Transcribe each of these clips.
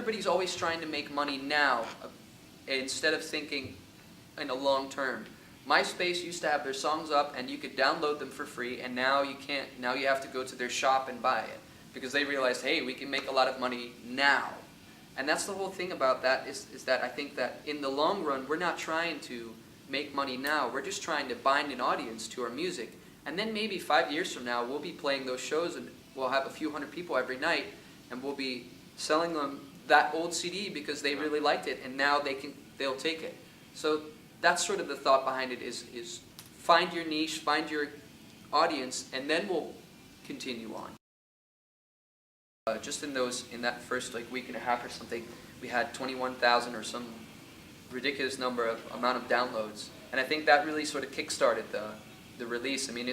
everybody's always trying to make money now instead of thinking in a long term. MySpace used to have their songs up and you could download them for free, and now you can't. Now you have to go to their shop and buy it because they realized, hey, we can make a lot of money now. And that's the whole thing about that is that I think that in the long run, we're not trying to make money now. We're just trying to bind an audience to our music. And then maybe 5 years from now, we'll be playing those shows and we'll have a few hundred people every night, and we'll be selling them that old CD because they really liked it, and now they'll take it. So that's sort of the thought behind it is find your niche, find your audience, and then we'll continue on. Just in that first week and a half or something, we had 21,000 or some ridiculous amount of downloads, and I think that really sort of kick-started the release. I mean,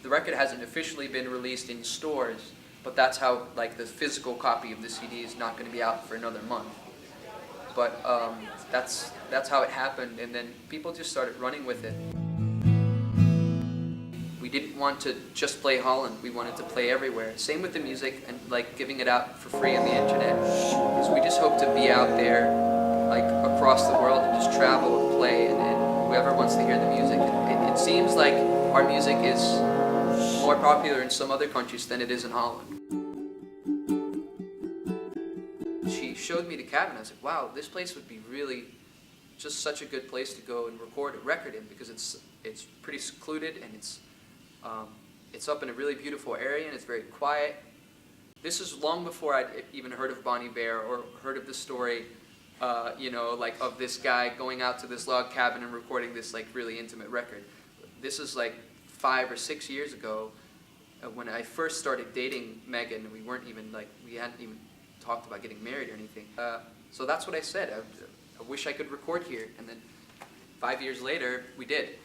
the record hasn't officially been released in stores, but that's how the physical copy of the CD is not going to be out for another month. But that's how it happened, and then people just started running with it. We didn't want to just play Holland, we wanted to play everywhere. Same with the music and giving it out for free on the internet. Because we just hope to be out there across the world and just travel and play, and whoever wants to hear the music. It seems like our music is more popular in some other countries than it is in Holland. She showed me the cabin. I was like, wow, this place would be really just such a good place to go and record a record in, because it's pretty secluded, and it's up in a really beautiful area, and it's very quiet. This is long before I'd even heard of Bon Iver or heard of the story, of this guy going out to this log cabin and recording this really intimate record. This is 5 or 6 years ago when I first started dating Megan. We weren't even we hadn't even talked about getting married or anything. So that's what I said. I wish I could record here, and then 5 years later we did.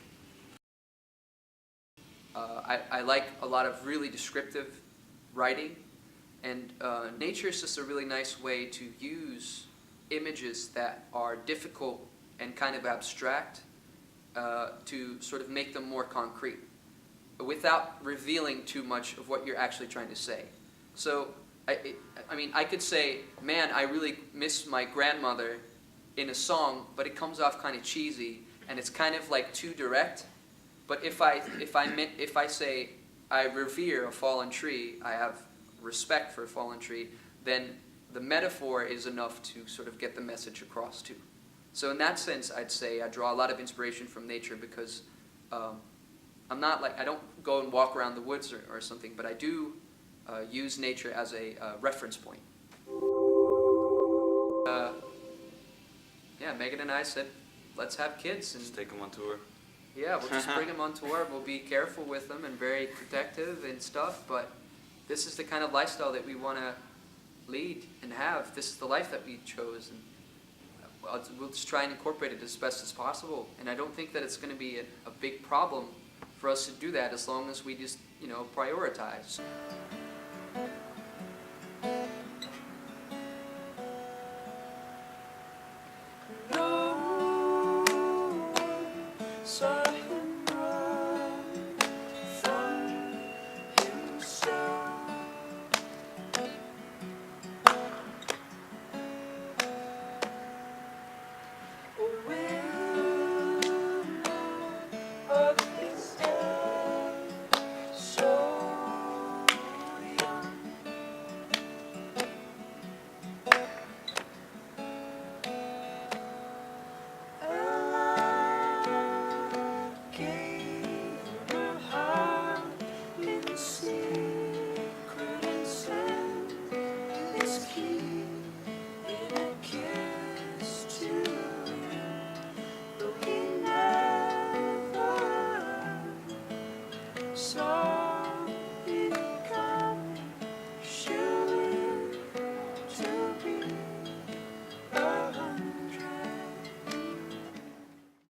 I like a lot of really descriptive writing, and nature is just a really nice way to use images that are difficult and kind of abstract to sort of make them more concrete without revealing too much of what you're actually trying to say. So, I mean, I could say, man, I really miss my grandmother in a song, but it comes off kind of cheesy, and it's kind of too direct. But if I say I revere a fallen tree, I have respect for a fallen tree, then the metaphor is enough to sort of get the message across too. So in that sense, I'd say I draw a lot of inspiration from nature, because I'm not I don't go and walk around the woods or something, but I do use nature as a reference point. Yeah, Megan and I said, let's have kids. And just take them on tour. Yeah, we'll just bring them on tour. We'll be careful with them and very protective and stuff, but this is the kind of lifestyle that we want to lead and have. This is the life that we chose, and we'll just try and incorporate it as best as possible. And I don't think that it's going to be a big problem for us to do that, as long as we just, prioritize.